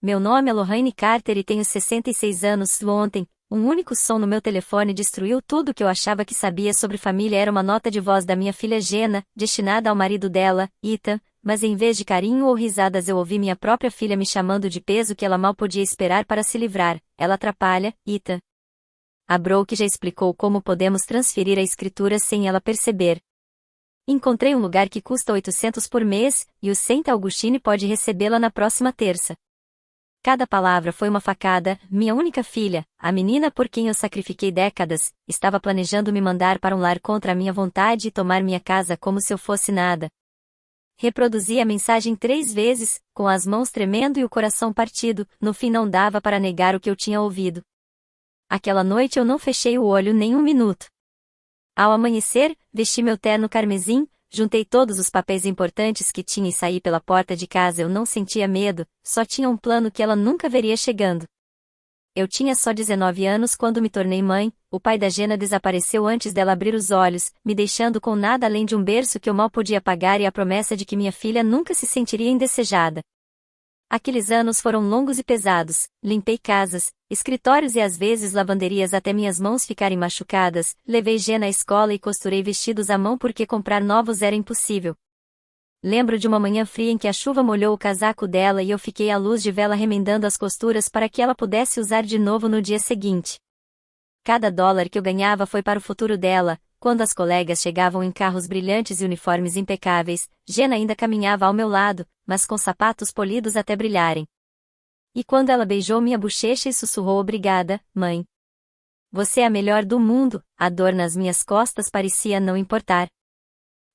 Meu nome é Lohane Carter e tenho 66 anos. Ontem, um único som no meu telefone destruiu tudo o que eu achava que sabia sobre família. Era uma nota de voz da minha filha Jenna, destinada ao marido dela, Ethan, mas em vez de carinho ou risadas eu ouvi minha própria filha me chamando de peso que ela mal podia esperar para se livrar. Ela atrapalha, Ethan. A Brooke já explicou como podemos transferir a escritura sem ela perceber. Encontrei um lugar que custa 800 por mês, e o Saint Augustine pode recebê-la na próxima terça. Cada palavra foi uma facada. Minha única filha, a menina por quem eu sacrifiquei décadas, estava planejando me mandar para um lar contra a minha vontade e tomar minha casa como se eu fosse nada. Reproduzi a mensagem 3 vezes, com as mãos tremendo e o coração partido. No fim não dava para negar o que eu tinha ouvido. Aquela noite eu não fechei o olho nem um minuto. Ao amanhecer, vesti meu terno carmesim, juntei todos os papéis importantes que tinha e saí pela porta de casa. Eu não sentia medo, só tinha um plano que ela nunca veria chegando. Eu tinha só 19 anos quando me tornei mãe. O pai da Jenna desapareceu antes dela abrir os olhos, me deixando com nada além de um berço que eu mal podia pagar e a promessa de que minha filha nunca se sentiria indesejada. Aqueles anos foram longos e pesados. Limpei casas, escritórios e às vezes lavanderias até minhas mãos ficarem machucadas. Levei Jenna à escola e costurei vestidos à mão porque comprar novos era impossível. Lembro de uma manhã fria em que a chuva molhou o casaco dela e eu fiquei à luz de vela remendando as costuras para que ela pudesse usar de novo no dia seguinte. Cada dólar que eu ganhava foi para o futuro dela. Quando as colegas chegavam em carros brilhantes e uniformes impecáveis, Jenna ainda caminhava ao meu lado, mas com sapatos polidos até brilharem. E quando ela beijou minha bochecha e sussurrou obrigada, mãe. Você é a melhor do mundo, a dor nas minhas costas parecia não importar.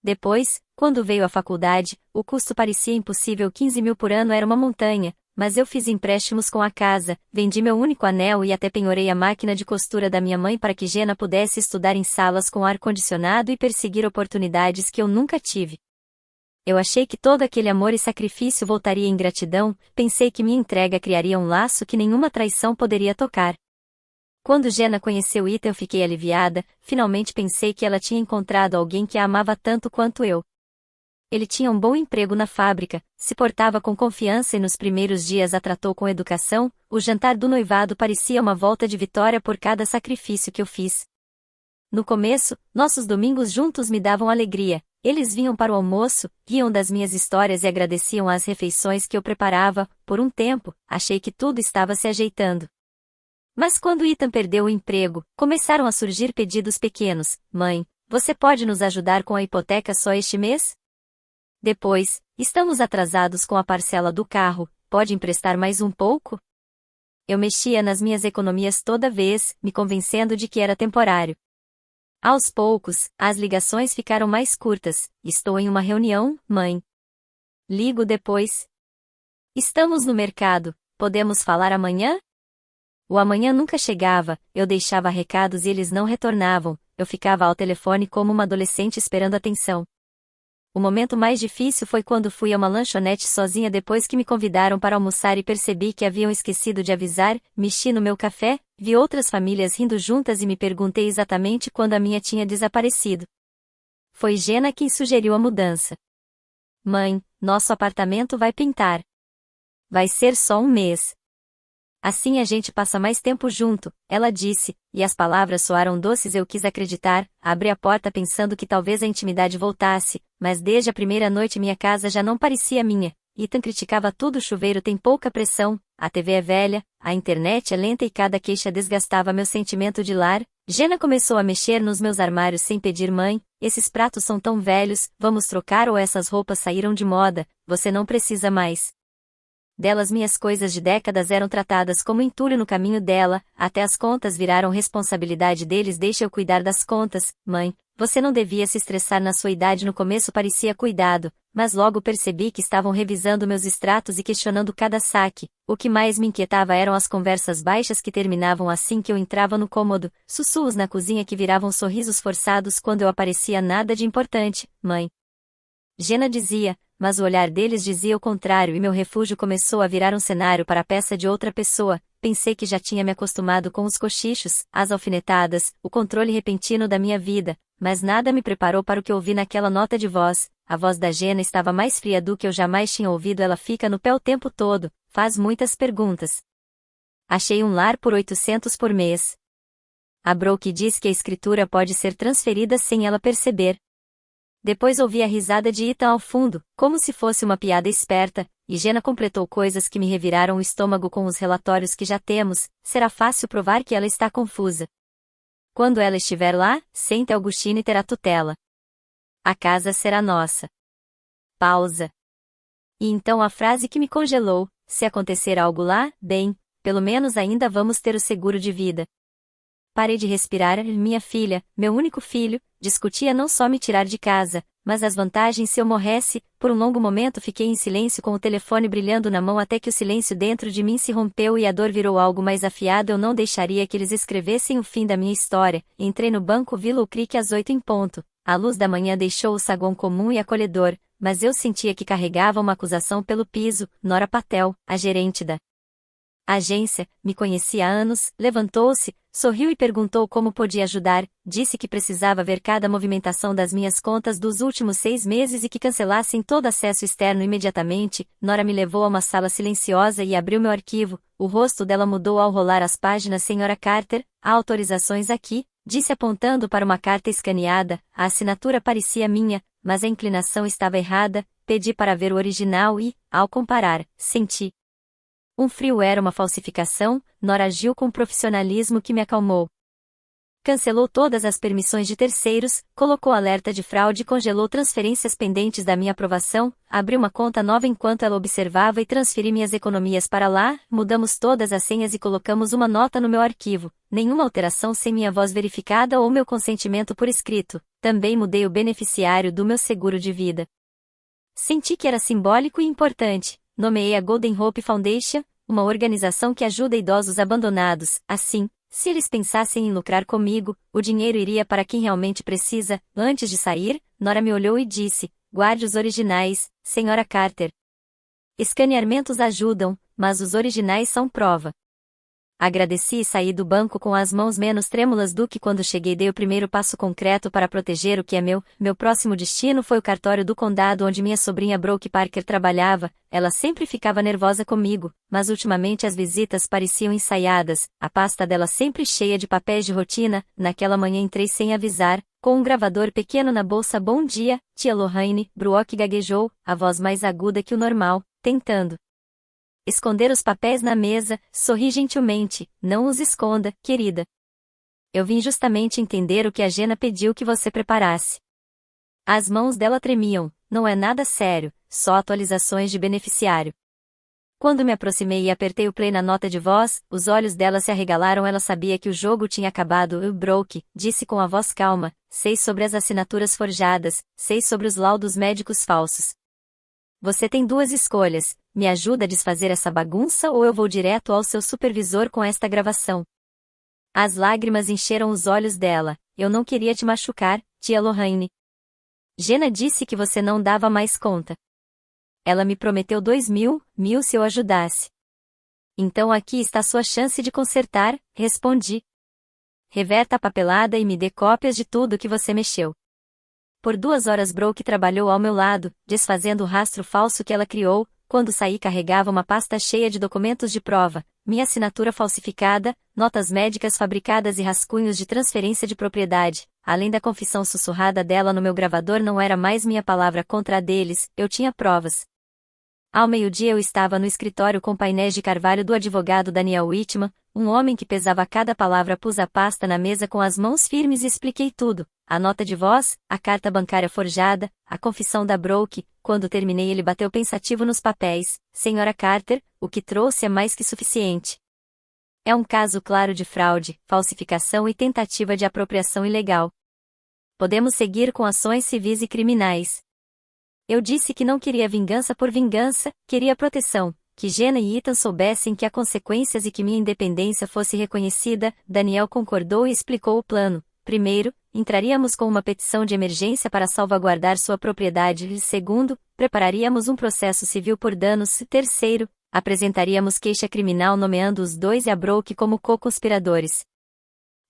Depois, quando veio a faculdade, o custo parecia impossível. 15 mil por ano era uma montanha, mas eu fiz empréstimos com a casa, vendi meu único anel e até penhorei a máquina de costura da minha mãe para que Jenna pudesse estudar em salas com ar-condicionado e perseguir oportunidades que eu nunca tive. Eu achei que todo aquele amor e sacrifício voltaria em gratidão. Pensei que minha entrega criaria um laço que nenhuma traição poderia tocar. Quando Jenna conheceu Ethan eu fiquei aliviada. Finalmente pensei que ela tinha encontrado alguém que a amava tanto quanto eu. Ele tinha um bom emprego na fábrica, se portava com confiança e nos primeiros dias a tratou com educação. O jantar do noivado parecia uma volta de vitória por cada sacrifício que eu fiz. No começo, nossos domingos juntos me davam alegria. Eles vinham para o almoço, riam das minhas histórias e agradeciam as refeições que eu preparava. Por um tempo, achei que tudo estava se ajeitando. Mas quando Ethan perdeu o emprego, começaram a surgir pedidos pequenos. Mãe, você pode nos ajudar com a hipoteca só este mês? Depois, estamos atrasados com a parcela do carro, pode emprestar mais um pouco? Eu mexia nas minhas economias toda vez, me convencendo de que era temporário. Aos poucos, as ligações ficaram mais curtas. Estou em uma reunião, mãe. Ligo depois. Estamos no mercado, podemos falar amanhã? O amanhã nunca chegava, eu deixava recados e eles não retornavam, eu ficava ao telefone como uma adolescente esperando atenção. O momento mais difícil foi quando fui a uma lanchonete sozinha depois que me convidaram para almoçar e percebi que haviam esquecido de avisar. Mexi no meu café, vi outras famílias rindo juntas e me perguntei exatamente quando a minha tinha desaparecido. Foi Jenna quem sugeriu a mudança. Mãe, nosso apartamento vai pintar. Vai ser só um mês. Assim a gente passa mais tempo junto, ela disse, e as palavras soaram doces. Eu quis acreditar, abri a porta pensando que talvez a intimidade voltasse, mas desde a primeira noite minha casa já não parecia minha. Ethan criticava tudo: o chuveiro tem pouca pressão, a TV é velha, a internet é lenta e cada queixa desgastava meu sentimento de lar. Jenna começou a mexer nos meus armários sem pedir. Mãe, esses pratos são tão velhos, vamos trocar ou essas roupas saíram de moda, você não precisa mais delas. Minhas coisas de décadas eram tratadas como entulho no caminho dela, até as contas viraram responsabilidade deles. Deixa eu cuidar das contas, mãe, você não devia se estressar na sua idade. No começo parecia cuidado, mas logo percebi que estavam revisando meus extratos e questionando cada saque. O que mais me inquietava eram as conversas baixas que terminavam assim que eu entrava no cômodo, sussurros na cozinha que viravam sorrisos forçados quando eu aparecia. Nada de importante, mãe. Jenna dizia, mas o olhar deles dizia o contrário e meu refúgio começou a virar um cenário para a peça de outra pessoa. pensei que já tinha me acostumado com os cochichos, as alfinetadas, o controle repentino da minha vida, mas nada me preparou para o que ouvi naquela nota de voz. A voz da Jenna estava mais fria do que eu jamais tinha ouvido. Ela fica no pé o tempo todo, faz muitas perguntas. Achei um lar por 800 por mês. A Brooke diz que a escritura pode ser transferida sem ela perceber. Depois ouvi a risada de Ethan ao fundo, como se fosse uma piada esperta, e Jenna completou coisas que me reviraram o estômago com os relatórios que já temos. Será fácil provar que ela está confusa. Quando ela estiver lá, Saint Augustine terá tutela. A casa será nossa. Pausa. E então a frase que me congelou: se acontecer algo lá, bem, pelo menos ainda vamos ter o seguro de vida. Parei de respirar. Minha filha, meu único filho, discutia não só me tirar de casa, mas as vantagens se eu morresse. Por um longo momento fiquei em silêncio com o telefone brilhando na mão até que o silêncio dentro de mim se rompeu e a dor virou algo mais afiado. Eu não deixaria que eles escrevessem o fim da minha história. Entrei no banco Willow Creek às 8 em ponto. A luz da manhã deixou o saguão comum e acolhedor, mas eu sentia que carregava uma acusação pelo piso. Nora Patel, a gerente da agência, me conhecia há anos, levantou-se, sorriu e perguntou como podia ajudar. Disse que precisava ver cada movimentação das minhas contas dos últimos 6 meses e que cancelassem todo acesso externo imediatamente. Nora me levou a uma sala silenciosa e abriu meu arquivo. O rosto dela mudou ao rolar as páginas. Senhora Carter, há autorizações aqui, disse apontando para uma carta escaneada. A assinatura parecia minha, mas a inclinação estava errada. Pedi para ver o original e, ao comparar, senti um frio. Era uma falsificação. Nora agiu com um profissionalismo que me acalmou. Cancelou todas as permissões de terceiros, colocou alerta de fraude e congelou transferências pendentes da minha aprovação. Abri uma conta nova enquanto ela observava e transferi minhas economias para lá. Mudamos todas as senhas e colocamos uma nota no meu arquivo. Nenhuma alteração sem minha voz verificada ou meu consentimento por escrito. Também mudei o beneficiário do meu seguro de vida. Senti que era simbólico e importante. Nomeei a Golden Hope Foundation, uma organização que ajuda idosos abandonados. Assim, se eles pensassem em lucrar comigo, o dinheiro iria para quem realmente precisa. Antes de sair, Nora me olhou e disse: guarde os originais, Senhora Carter. Escaneamentos ajudam, mas os originais são prova. Agradeci e saí do banco com as mãos menos trêmulas do que quando cheguei. Dei o primeiro passo concreto para proteger o que é meu. Meu próximo destino foi o cartório do condado onde minha sobrinha Brooke Parker trabalhava. Ela sempre ficava nervosa comigo, mas ultimamente as visitas pareciam ensaiadas, a pasta dela sempre cheia de papéis de rotina. Naquela manhã entrei sem avisar, com um gravador pequeno na bolsa. Bom dia, tia Lorraine, Brooke gaguejou, a voz mais aguda que o normal, tentando esconder os papéis na mesa. Sorri gentilmente. Não os esconda, querida. Eu vim justamente entender o que a Jenna pediu que você preparasse. As mãos dela tremiam. Não é nada sério, só atualizações de beneficiário. Quando me aproximei e apertei o play na nota de voz, os olhos dela se arregalaram. Ela sabia que o jogo tinha acabado. Brooke, disse com a voz calma, sei sobre as assinaturas forjadas, sei sobre os laudos médicos falsos. Você tem 2 escolhas, me ajuda a desfazer essa bagunça ou eu vou direto ao seu supervisor com esta gravação. As lágrimas encheram os olhos dela. Eu não queria te machucar, tia Lorraine. Jenna disse que você não dava mais conta. Ela me prometeu 2.000 se eu ajudasse. Então aqui está sua chance de consertar, respondi. Reverta a papelada e me dê cópias de tudo que você mexeu. Por 2 horas Brooke trabalhou ao meu lado, desfazendo o rastro falso que ela criou. Quando saí carregava uma pasta cheia de documentos de prova, minha assinatura falsificada, notas médicas fabricadas e rascunhos de transferência de propriedade. Além da confissão sussurrada dela no meu gravador, não era mais minha palavra contra a deles, eu tinha provas. Ao meio-dia eu estava no escritório com painéis de carvalho do advogado Daniel Whitman, um homem que pesava cada palavra. Pus a pasta na mesa com as mãos firmes e expliquei tudo. A nota de voz, a carta bancária forjada, a confissão da Brooke. Quando terminei ele bateu pensativo nos papéis. Senhora Carter, o que trouxe é mais que suficiente. É um caso claro de fraude, falsificação e tentativa de apropriação ilegal. Podemos seguir com ações civis e criminais. Eu disse que não queria vingança por vingança, queria proteção, que Jenna e Ethan soubessem que há consequências e que minha independência fosse reconhecida. Daniel concordou e explicou o plano. Primeiro, entraríamos com uma petição de emergência para salvaguardar sua propriedade. Segundo, prepararíamos um processo civil por danos. Terceiro, Apresentaríamos queixa criminal nomeando os dois e a Brooke como co-conspiradores.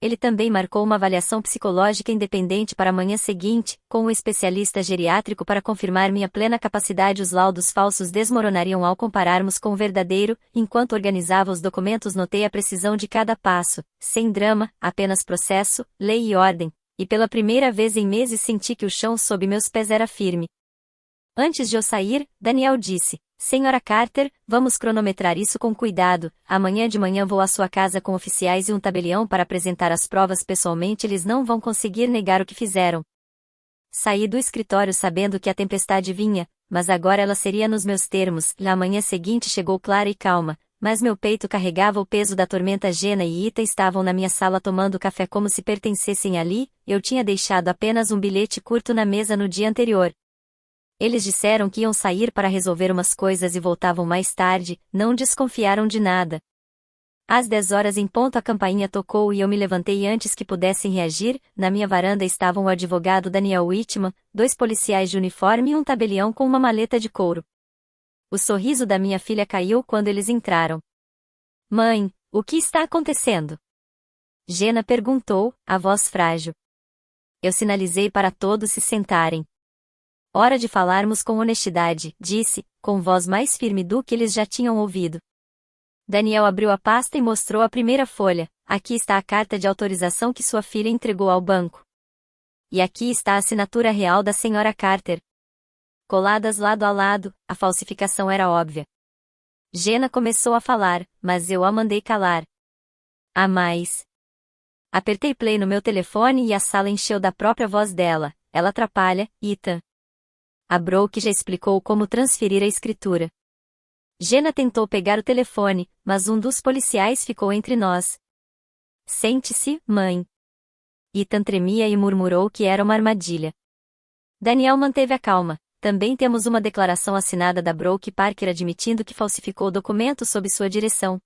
Ele também marcou uma avaliação psicológica independente para a manhã seguinte, com um especialista geriátrico para confirmar minha plena capacidade. Os laudos falsos desmoronariam ao compararmos com o verdadeiro. Enquanto organizava os documentos, notei a precisão de cada passo, sem drama, apenas processo, lei e ordem, e pela primeira vez em meses senti que o chão sob meus pés era firme. Antes de eu sair, Daniel disse: Senhora Carter, vamos cronometrar isso com cuidado. Amanhã de manhã vou à sua casa com oficiais e um tabelião para apresentar as provas pessoalmente. Eles não vão conseguir negar o que fizeram. Saí do escritório sabendo que a tempestade vinha, mas agora ela seria nos meus termos. Na manhã seguinte chegou clara e calma, mas meu peito carregava o peso da tormenta. Jenna e Ita estavam na minha sala tomando café como se pertencessem ali. Eu tinha deixado apenas um bilhete curto na mesa no dia anterior. Eles disseram que iam sair para resolver umas coisas e voltavam mais tarde, não desconfiaram de nada. Às 10 horas em ponto a campainha tocou e eu me levantei antes que pudessem reagir. Na minha varanda estavam o advogado Daniel Whitman, 2 policiais de uniforme e um tabelião com uma maleta de couro. O sorriso da minha filha caiu quando eles entraram. Mãe, o que está acontecendo? Jenna perguntou, a voz frágil. Eu sinalizei para todos se sentarem. Hora de falarmos com honestidade, disse, com voz mais firme do que eles já tinham ouvido. Daniel abriu a pasta e mostrou a primeira folha. Aqui está a carta de autorização que sua filha entregou ao banco. E aqui está a assinatura real da senhora Carter. Coladas lado a lado, a falsificação era óbvia. Jenna começou a falar, mas eu a mandei calar. A mais. Apertei play no meu telefone e a sala encheu da própria voz dela. Ela atrapalha, Ethan. A Brooke já explicou como transferir a escritura. Jenna tentou pegar o telefone, mas um dos policiais ficou entre nós. Sente-se, mãe. Ethan tremia e murmurou que era uma armadilha. Daniel manteve a calma. Também temos uma declaração assinada da Brooke Parker admitindo que falsificou documentos sob sua direção.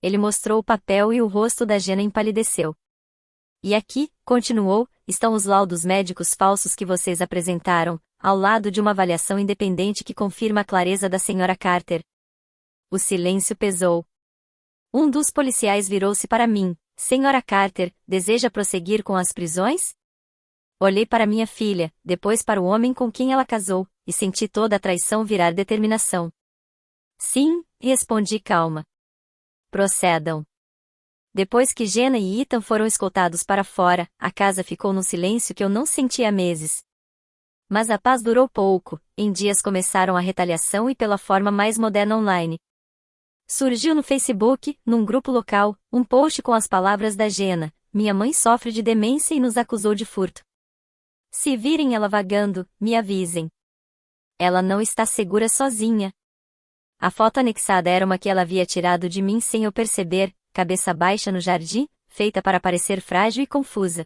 Ele mostrou o papel e o rosto da Jenna empalideceu. E aqui, continuou, estão os laudos médicos falsos que vocês apresentaram, ao lado de uma avaliação independente que confirma a clareza da senhora Carter. O silêncio pesou. Um dos policiais virou-se para mim. Senhora Carter, deseja prosseguir com as prisões? Olhei para minha filha, depois para o homem com quem ela casou, e senti toda a traição virar determinação. Sim, respondi calma. Procedam. Depois que Jenna e Ethan foram escoltados para fora, a casa ficou num silêncio que eu não sentia há meses. Mas a paz durou pouco. Em dias começaram a retaliação e pela forma mais moderna online. Surgiu no Facebook, num grupo local, um post com as palavras da Jenna: minha mãe sofre de demência e nos acusou de furto. Se virem ela vagando, me avisem. Ela não está segura sozinha. A foto anexada era uma que ela havia tirado de mim sem eu perceber, cabeça baixa no jardim, feita para parecer frágil e confusa.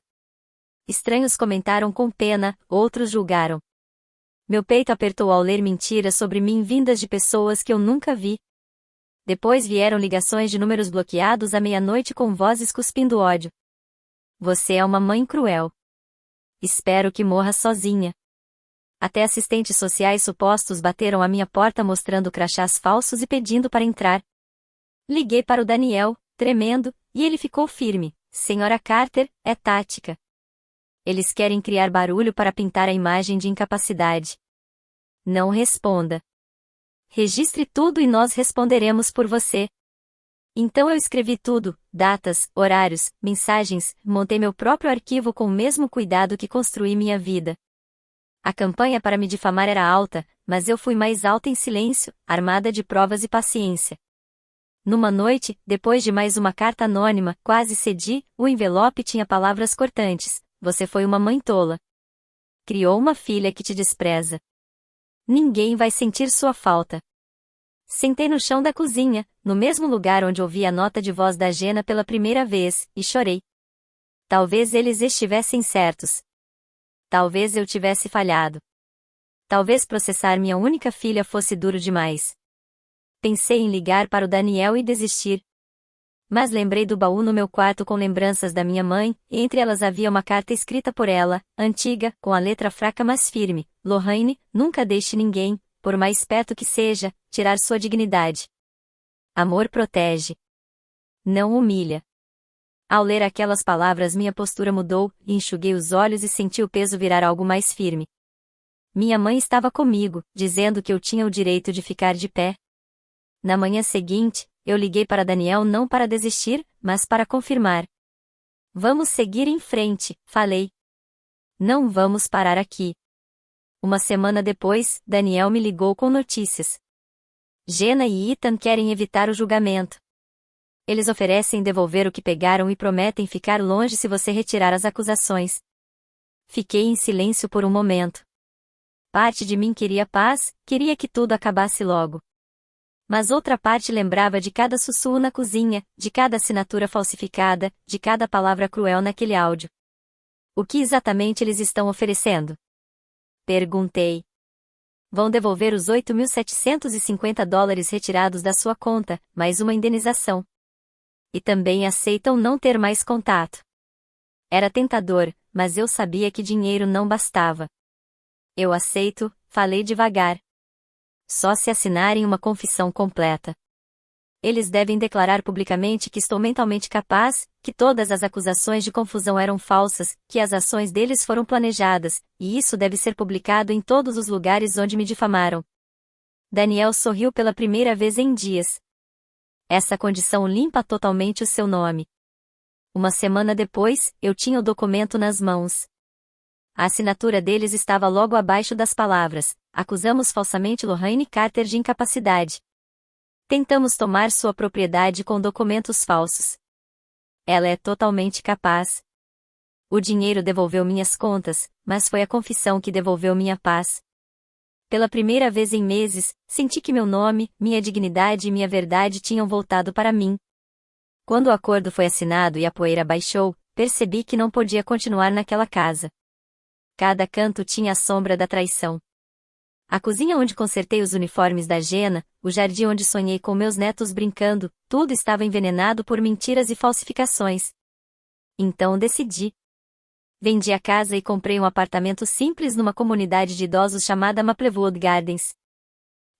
Estranhos comentaram com pena, outros julgaram. Meu peito apertou ao ler mentiras sobre mim vindas de pessoas que eu nunca vi. Depois vieram ligações de números bloqueados à meia-noite com vozes cuspindo ódio. Você é uma mãe cruel. Espero que morra sozinha. Até assistentes sociais supostos bateram à minha porta mostrando crachás falsos e pedindo para entrar. Liguei para o Daniel, tremendo, e ele ficou firme. Senhora Carter, é tática. Eles querem criar barulho para pintar a imagem de incapacidade. Não responda. Registre tudo e nós responderemos por você. Então eu escrevi tudo, datas, horários, mensagens, montei meu próprio arquivo com o mesmo cuidado que construí minha vida. A campanha para me difamar era alta, mas eu fui mais alta em silêncio, armada de provas e paciência. Numa noite, depois de mais uma carta anônima, quase cedi, o envelope tinha palavras cortantes. Você foi uma mãe tola. Criou uma filha que te despreza. Ninguém vai sentir sua falta. Sentei no chão da cozinha, no mesmo lugar onde ouvi a nota de voz da Jenna pela primeira vez, e chorei. Talvez eles estivessem certos. Talvez eu tivesse falhado. Talvez processar minha única filha fosse duro demais. Pensei em ligar para o Daniel e desistir. Mas lembrei do baú no meu quarto com lembranças da minha mãe, e entre elas havia uma carta escrita por ela, antiga, com a letra fraca mas firme. Lorraine, nunca deixe ninguém, por mais perto que seja, tirar sua dignidade. Amor protege. Não humilha. Ao ler aquelas palavras minha postura mudou, e enxuguei os olhos e senti o peso virar algo mais firme. Minha mãe estava comigo, dizendo que eu tinha o direito de ficar de pé. Na manhã seguinte, eu liguei para Daniel não para desistir, mas para confirmar. Vamos seguir em frente, falei. Não vamos parar aqui. Uma semana depois, Daniel me ligou com notícias. Jenna e Ethan querem evitar o julgamento. Eles oferecem devolver o que pegaram e prometem ficar longe se você retirar as acusações. Fiquei em silêncio por um momento. Parte de mim queria paz, queria que tudo acabasse logo. Mas outra parte lembrava de cada sussurro na cozinha, de cada assinatura falsificada, de cada palavra cruel naquele áudio. O que exatamente eles estão oferecendo? Perguntei. Vão devolver os $8.750 retirados da sua conta, mais uma indenização. E também aceitam não ter mais contato. Era tentador, mas eu sabia que dinheiro não bastava. Eu aceito, falei devagar. Só se assinarem uma confissão completa. Eles devem declarar publicamente que estou mentalmente capaz, que todas as acusações de confusão eram falsas, que as ações deles foram planejadas, e isso deve ser publicado em todos os lugares onde me difamaram. Daniel sorriu pela primeira vez em dias. Essa condição limpa totalmente o seu nome. Uma semana depois, eu tinha o documento nas mãos. A assinatura deles estava logo abaixo das palavras: acusamos falsamente Lorraine Carter de incapacidade. Tentamos tomar sua propriedade com documentos falsos. Ela é totalmente capaz. O dinheiro devolveu minhas contas, mas foi a confissão que devolveu minha paz. Pela primeira vez em meses, senti que meu nome, minha dignidade e minha verdade tinham voltado para mim. Quando o acordo foi assinado e a poeira baixou, percebi que não podia continuar naquela casa. Cada canto tinha a sombra da traição. A cozinha onde consertei os uniformes da Jenna, o jardim onde sonhei com meus netos brincando, tudo estava envenenado por mentiras e falsificações. Então decidi. Vendi a casa e comprei um apartamento simples numa comunidade de idosos chamada Maplewood Gardens.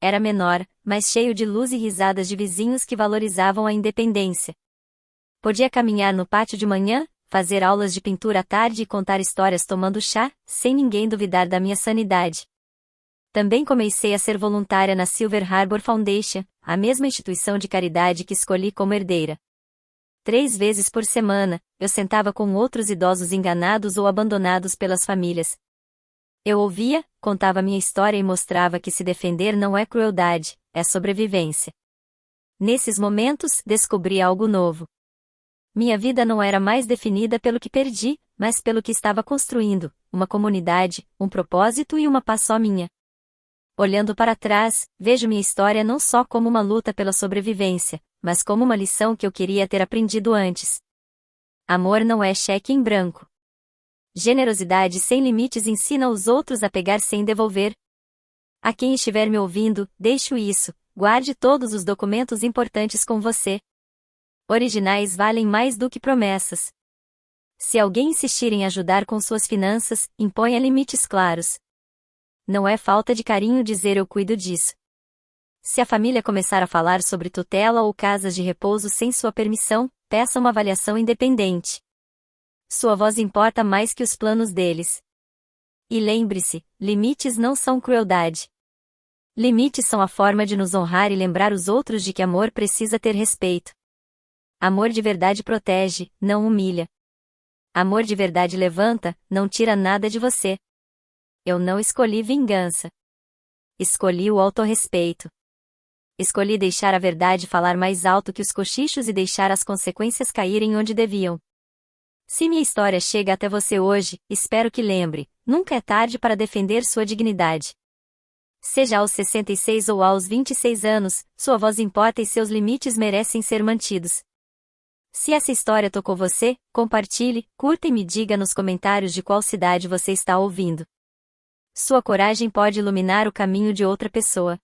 Era menor, mas cheio de luz e risadas de vizinhos que valorizavam a independência. Podia caminhar no pátio de manhã, fazer aulas de pintura à tarde e contar histórias tomando chá, sem ninguém duvidar da minha sanidade. Também comecei a ser voluntária na Silver Harbor Foundation, a mesma instituição de caridade que escolhi como herdeira. 3 vezes por semana, eu sentava com outros idosos enganados ou abandonados pelas famílias. Eu ouvia, contava minha história e mostrava que se defender não é crueldade, é sobrevivência. Nesses momentos, descobri algo novo. Minha vida não era mais definida pelo que perdi, mas pelo que estava construindo, uma comunidade, um propósito e uma paz só minha. Olhando para trás, vejo minha história não só como uma luta pela sobrevivência, mas como uma lição que eu queria ter aprendido antes. Amor não é cheque em branco. Generosidade sem limites ensina os outros a pegar sem devolver. A quem estiver me ouvindo, deixo isso, guarde todos os documentos importantes com você. Originais valem mais do que promessas. Se alguém insistir em ajudar com suas finanças, imponha limites claros. Não é falta de carinho dizer eu cuido disso. Se a família começar a falar sobre tutela ou casas de repouso sem sua permissão, peça uma avaliação independente. Sua voz importa mais que os planos deles. E lembre-se, limites não são crueldade. Limites são a forma de nos honrar e lembrar os outros de que amor precisa ter respeito. Amor de verdade protege, não humilha. Amor de verdade levanta, não tira nada de você. Eu não escolhi vingança. Escolhi o autorrespeito. Escolhi deixar a verdade falar mais alto que os cochichos e deixar as consequências caírem onde deviam. Se minha história chega até você hoje, espero que lembre, nunca é tarde para defender sua dignidade. Seja aos 66 ou aos 26 anos, sua voz importa e seus limites merecem ser mantidos. Se essa história tocou você, compartilhe, curta e me diga nos comentários de qual cidade você está ouvindo. Sua coragem pode iluminar o caminho de outra pessoa.